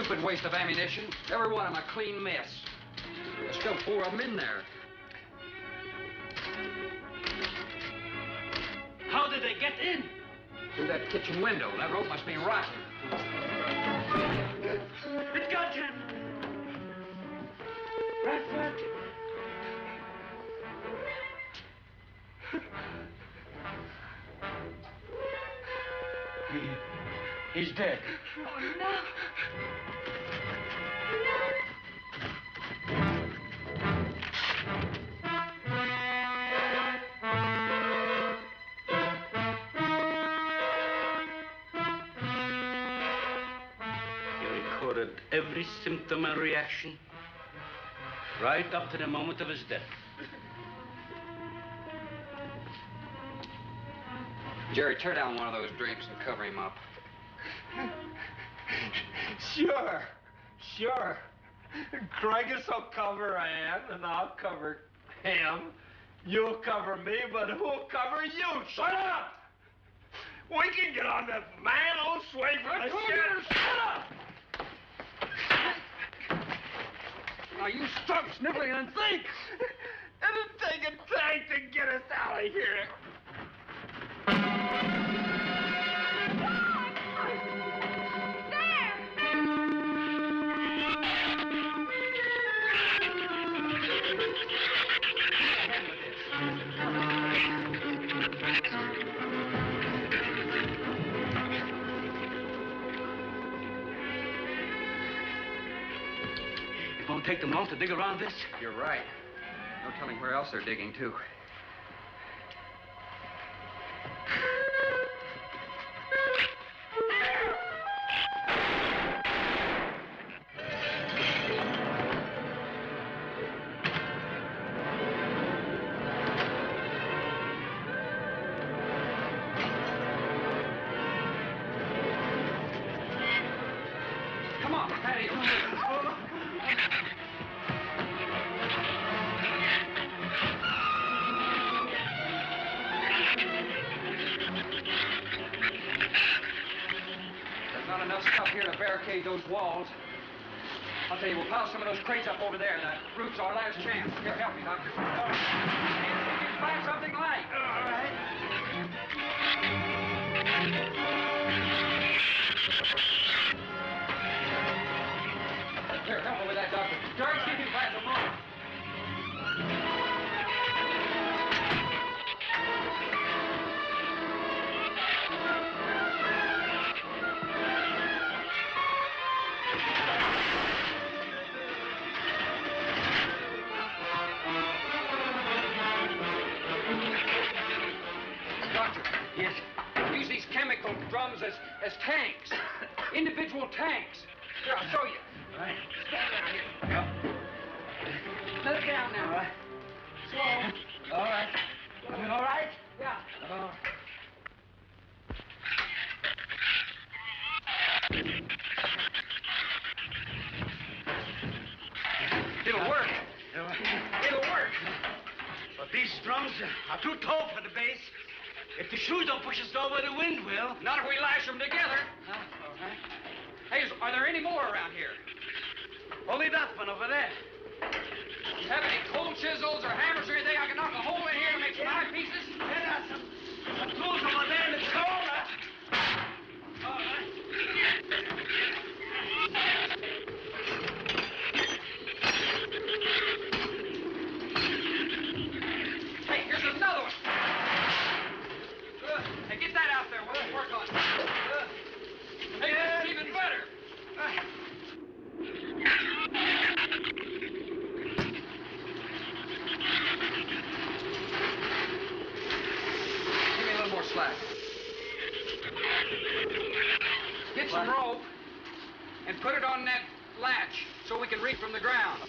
Speaker 8: stupid waste of ammunition. Every one of them a clean mess. There's still 4 of them in there.
Speaker 4: How did they get in?
Speaker 8: Through that kitchen window. That rope must be rotten.
Speaker 7: It's got him. Radford. He's dead.
Speaker 5: Oh, no.
Speaker 4: Recorded every symptom and reaction, right up to the moment of his death.
Speaker 8: Jerry, tear down one of those drapes and cover him up.
Speaker 9: Sure. Craigus will cover Ann, and I'll cover him. You'll cover me, but who'll cover you? Shut up! We can get on that man-old swing for the shit. Shut up!
Speaker 8: Now, you stop sniveling and think.
Speaker 9: It'll take a tank to get us out of here.
Speaker 4: It won't take them long to dig around this.
Speaker 8: You're right. No telling where else they're digging, too. Come on, patio. There's not enough stuff here to barricade those walls. I'll tell you, we'll pile some of those crates up over there. The roof's our last chance. Here, help me, Doctor. Find something light. All right. Here, help me with that, Doctor. George, keep him by the moment. Doctor.
Speaker 4: Yes.
Speaker 8: Use these chemical drums as tanks. Individual tanks. Here, I'll show you.
Speaker 4: All right.
Speaker 8: Stand down here.
Speaker 4: Yep.
Speaker 8: Let it down now.
Speaker 4: All right.
Speaker 8: Slow.
Speaker 4: All right. I mean, all right?
Speaker 8: Yeah.
Speaker 4: Oh.
Speaker 8: It'll work. It'll work.
Speaker 7: But these drums are too tall for the base. If the shoes don't push us over, the wind will.
Speaker 8: Not if we lash them together.
Speaker 7: All right.
Speaker 8: Hey, are there any more around here?
Speaker 7: Only that one over there.
Speaker 8: You have any cold chisels or hammers or anything I can knock a hole in here to make some eye pieces?
Speaker 7: There are some tools over there in the corner. All right.
Speaker 8: Hey, here's another one. Hey, get that out there. We'll work on it. Hey, that's even better. Give me a little more slack. Get some rope and put it on that latch so we can reach from the ground.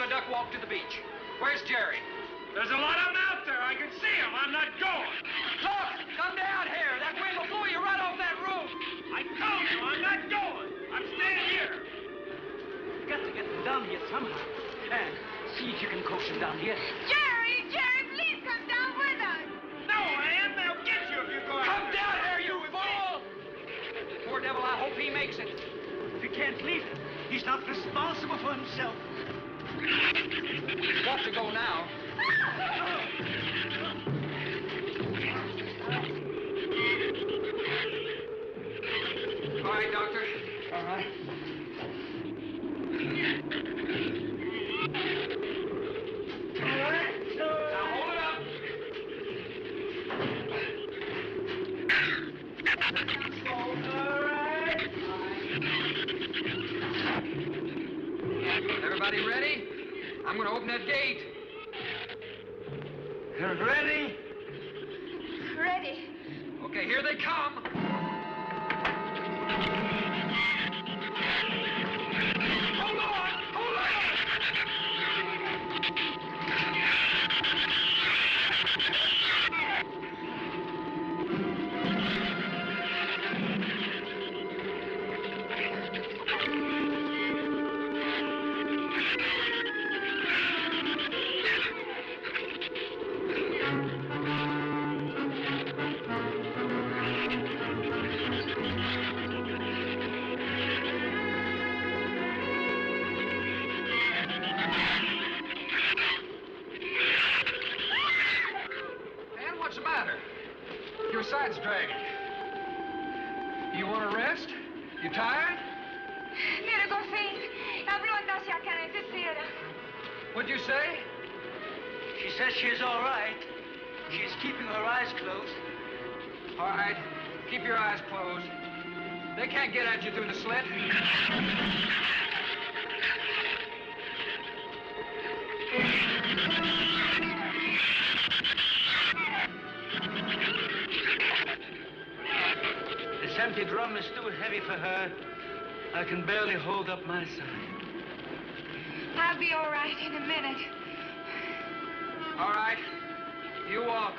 Speaker 8: a duck walk to the beach. Where's Jerry?
Speaker 6: There's a lot of them out there. I can see them. I'm not going.
Speaker 8: Look, come down here. That wind will blow you right off that roof.
Speaker 6: I told you I'm not going. I'm staying here.
Speaker 4: You got to get them down here somehow. And see if you can coax them down here.
Speaker 5: Jerry, please come down with us.
Speaker 6: No, I am. They'll get you if you go out.
Speaker 8: Come down here, you fool! Poor devil, I hope he makes it.
Speaker 7: If he can't leave, he's not responsible for himself.
Speaker 8: He's got to go now. All right, Doctor.
Speaker 7: All right.
Speaker 8: Now hold it up. Everybody ready? I'm going to open that gate.
Speaker 7: Ready?
Speaker 5: Ready.
Speaker 8: Okay, here they come. Hold on! Hold on! Man, what's the matter? Your side's dragging. You want to rest? You tired?
Speaker 5: Mira, Goffin, habló hacia acá en esta.
Speaker 8: What'd you say?
Speaker 7: She says she's all right. She's keeping her eyes closed.
Speaker 8: All right, keep your eyes closed. They can't get at you through the slit.
Speaker 7: This empty drum is too heavy for her. I can barely hold up my side.
Speaker 5: I'll be all right in a minute.
Speaker 8: All right, you walk.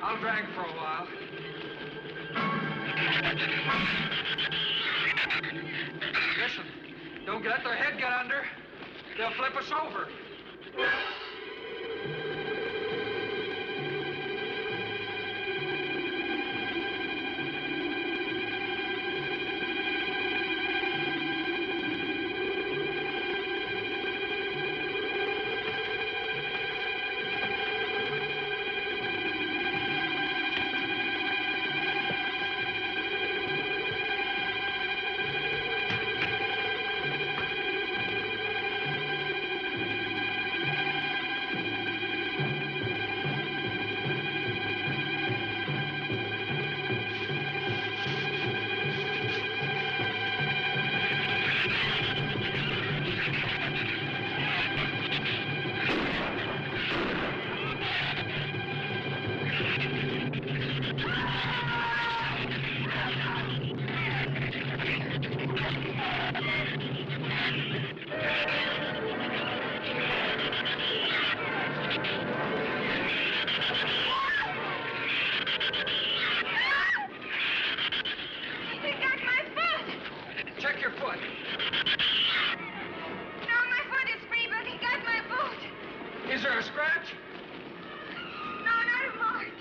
Speaker 8: I'll drag for a while. Listen, don't let their head get under. They'll flip us over.
Speaker 5: He got my foot.
Speaker 8: Check your foot.
Speaker 5: No, my foot is free, but he got my boot.
Speaker 8: Is there a scratch?
Speaker 5: No, not a mark.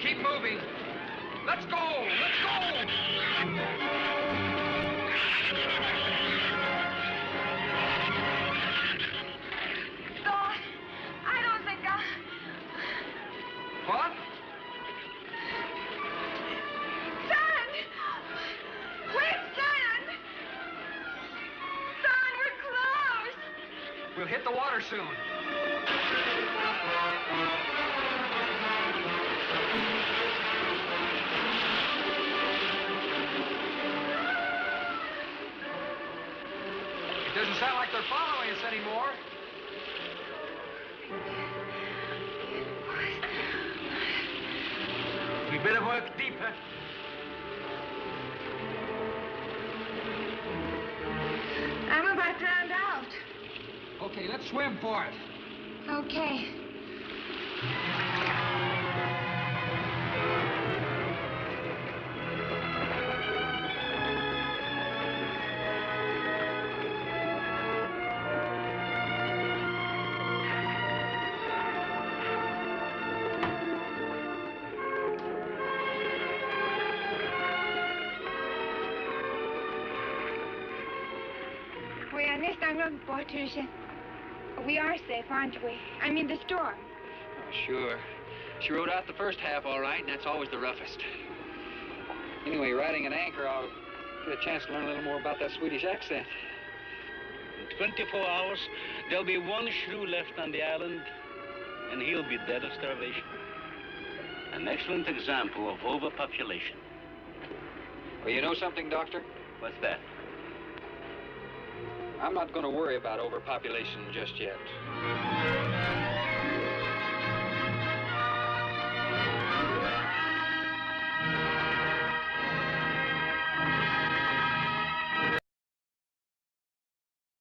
Speaker 8: Keep moving. Let's go! Let's go!
Speaker 5: Don, I don't think
Speaker 8: What?
Speaker 5: Son! Where's Son? Son, we're close.
Speaker 8: We'll hit the water soon. It doesn't sound like they're following us anymore.
Speaker 9: We better work deeper.
Speaker 5: I'm about drowned out.
Speaker 8: Okay, let's swim for it.
Speaker 5: Okay. We are next on road, Patricia. We are safe, aren't we? I mean, the storm.
Speaker 8: Oh, sure. She rode out the first half all right, and that's always the roughest. Anyway, riding at anchor, I'll get a chance to learn a little more about that Swedish accent.
Speaker 4: In 24 hours, there'll be one shrew left on the island, and he'll be dead of starvation. An excellent example of overpopulation.
Speaker 8: Well, you know something, Doctor?
Speaker 4: What's that?
Speaker 8: I'm not going to worry about overpopulation just yet.